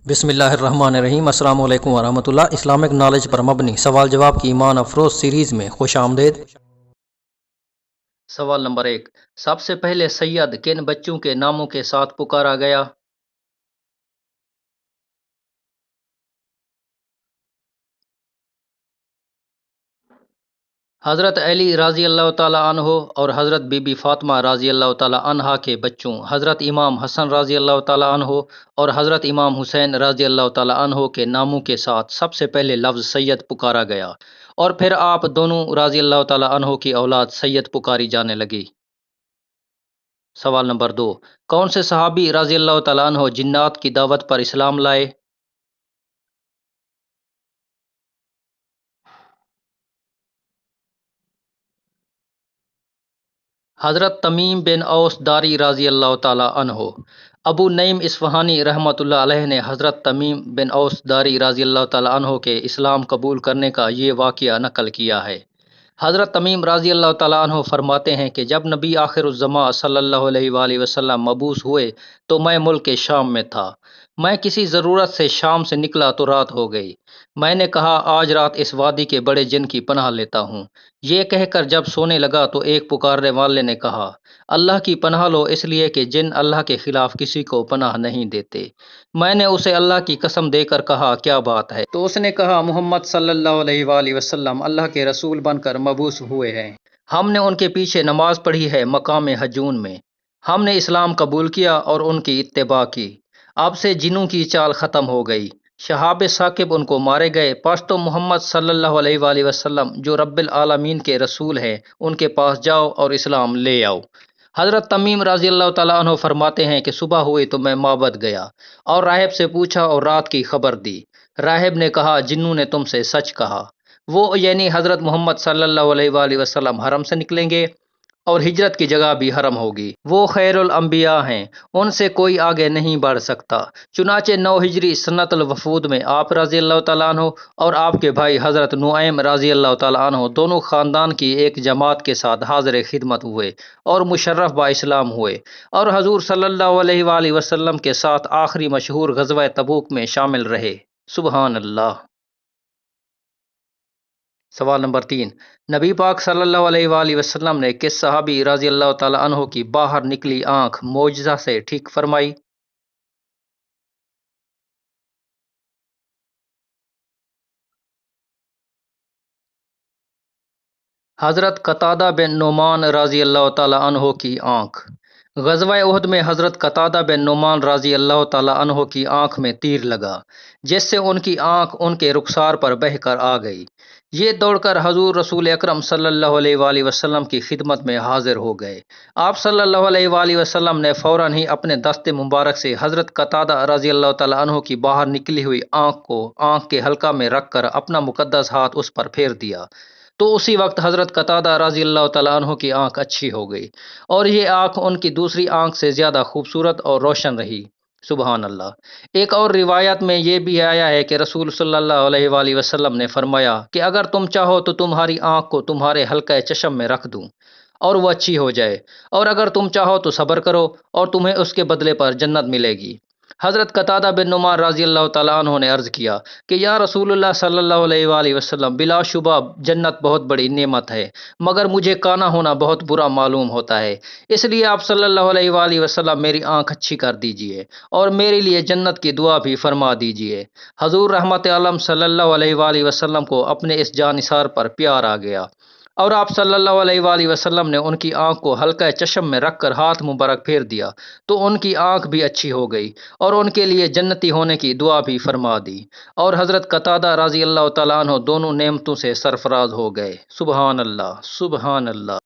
بسم اللہ الرحمن الرحیم۔ السلام علیکم ورحمۃ اللہ۔ اسلامک نالج پر مبنی سوال جواب کی ایمان افروز سیریز میں خوش آمدید۔ سوال نمبر 1، سب سے پہلے سید کن بچوں کے ناموں کے ساتھ پکارا گیا؟ حضرت علی رضی اللہ تعالیٰ عنہ اور حضرت بی بی فاطمہ رضی اللہ تعالیٰ عنہا کے بچوں حضرت امام حسن رضی اللہ تعالیٰ عنہ اور حضرت امام حسین رضی اللہ تعالیٰ عنہ کے ناموں کے ساتھ سب سے پہلے لفظ سید پکارا گیا، اور پھر آپ دونوں رضی اللہ تعالیٰ عنہ کی اولاد سید پکاری جانے لگی۔ سوال نمبر 2، کون سے صحابی رضی اللہ تعالیٰ عنہ جنات کی دعوت پر اسلام لائے؟ حضرت تمیم بن اوس داری رضی اللہ تعالیٰ عنہ۔ ابو نعیم اصفہانی رحمۃ اللہ علیہ نے حضرت تمیم بن اوس داری رضی اللہ تعالیٰ عنہ کے اسلام قبول کرنے کا یہ واقعہ نقل کیا ہے۔ حضرت تمیم رضی اللہ تعالیٰ عنہ فرماتے ہیں کہ جب نبی آخر الزماں صلی اللہ علیہ وآلہ وسلم مبعوث ہوئے تو میں ملک شام میں تھا۔ میں کسی ضرورت سے شام سے نکلا تو رات ہو گئی۔ میں نے کہا آج رات اس وادی کے بڑے جن کی پناہ لیتا ہوں۔ یہ کہہ کر جب سونے لگا تو ایک پکارنے والے نے کہا اللہ کی پناہ لو، اس لیے کہ جن اللہ کے خلاف کسی کو پناہ نہیں دیتے۔ میں نے اسے اللہ کی قسم دے کر کہا کیا بات ہے؟ تو اس نے کہا محمد صلی اللہ علیہ وآلہ وسلم اللہ کے رسول بن کر مبعوث ہوئے ہیں۔ ہم نے ان کے پیچھے نماز پڑھی ہے مقام حجون میں۔ ہم نے اسلام قبول کیا اور ان کی اتباع کی۔ اب سے جنوں کی چال ختم ہو گئی۔ شہاب ثاقب ان کو مارے گئے، پس تو محمد صلی اللہ علیہ وآلہ وسلم جو رب العالمین کے رسول ہیں ان کے پاس جاؤ اور اسلام لے آؤ۔ حضرت تمیم رضی اللہ تعالیٰ عنہ فرماتے ہیں کہ صبح ہوئی تو میں معبد گیا اور راہب سے پوچھا اور رات کی خبر دی۔ راہب نے کہا جنوں نے تم سے سچ کہا، وہ یعنی حضرت محمد صلی اللہ علیہ وآلہ وسلم حرم سے نکلیں گے اور ہجرت کی جگہ بھی حرم ہوگی۔ وہ خیر الانبیاء ہیں، ان سے کوئی آگے نہیں بڑھ سکتا۔ چنانچہ 9 ہجری سنت الوفود میں آپ رضی اللہ تعالیٰ عنہ اور آپ کے بھائی حضرت نعیم رضی اللہ تعالیٰ عنہ دونوں خاندان کی ایک جماعت کے ساتھ حاضر خدمت ہوئے اور مشرف با اسلام ہوئے، اور حضور صلی اللہ علیہ وآلہ وسلم کے ساتھ آخری مشہور غزوہ تبوک میں شامل رہے۔ سبحان اللہ۔ سوال نمبر 3، نبی پاک صلی اللہ علیہ وآلہ وسلم نے کس صحابی رضی اللہ تعالیٰ عنہ کی باہر نکلی آنکھ معجزہ سے ٹھیک فرمائی؟ حضرت قتادہ بن نعمان رضی اللہ تعالیٰ عنہ کی آنکھ۔ غزوہ احد میں حضرت قتادہ بن نعمان رضی اللہ تعالیٰ عنہ کی آنکھ میں تیر لگا، جس سے ان کی آنکھ ان کے رخسار پر بہہ کر آ گئی۔ یہ دوڑ کر حضور رسول اکرم صلی اللہ علیہ وآلہ وسلم کی خدمت میں حاضر ہو گئے۔ آپ صلی اللہ علیہ وآلہ وسلم نے فوراً ہی اپنے دست مبارک سے حضرت قتادہ رضی اللہ تعالیٰ عنہ کی باہر نکلی ہوئی آنکھ کو آنکھ کے حلقہ میں رکھ کر اپنا مقدس ہاتھ اس پر پھیر دیا، تو اسی وقت حضرت قتادہ رضی اللہ تعالیٰ عنہ کی آنکھ اچھی ہو گئی، اور یہ آنکھ ان کی دوسری آنکھ سے زیادہ خوبصورت اور روشن رہی۔ سبحان اللہ۔ ایک اور روایت میں یہ بھی آیا ہے کہ رسول صلی اللہ علیہ وآلہ وسلم نے فرمایا کہ اگر تم چاہو تو تمہاری آنکھ کو تمہارے حلقہ چشم میں رکھ دوں اور وہ اچھی ہو جائے، اور اگر تم چاہو تو صبر کرو اور تمہیں اس کے بدلے پر جنت ملے گی۔ حضرت قتادہ بن نعمان رضی اللہ تعالیٰ عنہ نے عرض کیا کہ یا رسول اللہ صلی اللہ علیہ وآلہ وسلم، بلا شبہ جنت بہت بڑی نعمت ہے، مگر مجھے کانا ہونا بہت برا معلوم ہوتا ہے، اس لیے آپ صلی اللہ علیہ وآلہ وسلم میری آنکھ اچھی کر دیجئے اور میرے لیے جنت کی دعا بھی فرما دیجئے۔ حضور رحمت عالم صلی اللہ علیہ وآلہ وسلم کو اپنے اس جانثار پر پیار آ گیا، اور آپ صلی اللہ علیہ وآلہ وسلم نے ان کی آنکھ کو حلقہ چشم میں رکھ کر ہاتھ مبارک پھیر دیا، تو ان کی آنکھ بھی اچھی ہو گئی اور ان کے لیے جنتی ہونے کی دعا بھی فرما دی، اور حضرت قتادہ رضی اللہ تعالیٰ عنہ دونوں نعمتوں سے سرفراز ہو گئے۔ سبحان اللہ، سبحان اللہ۔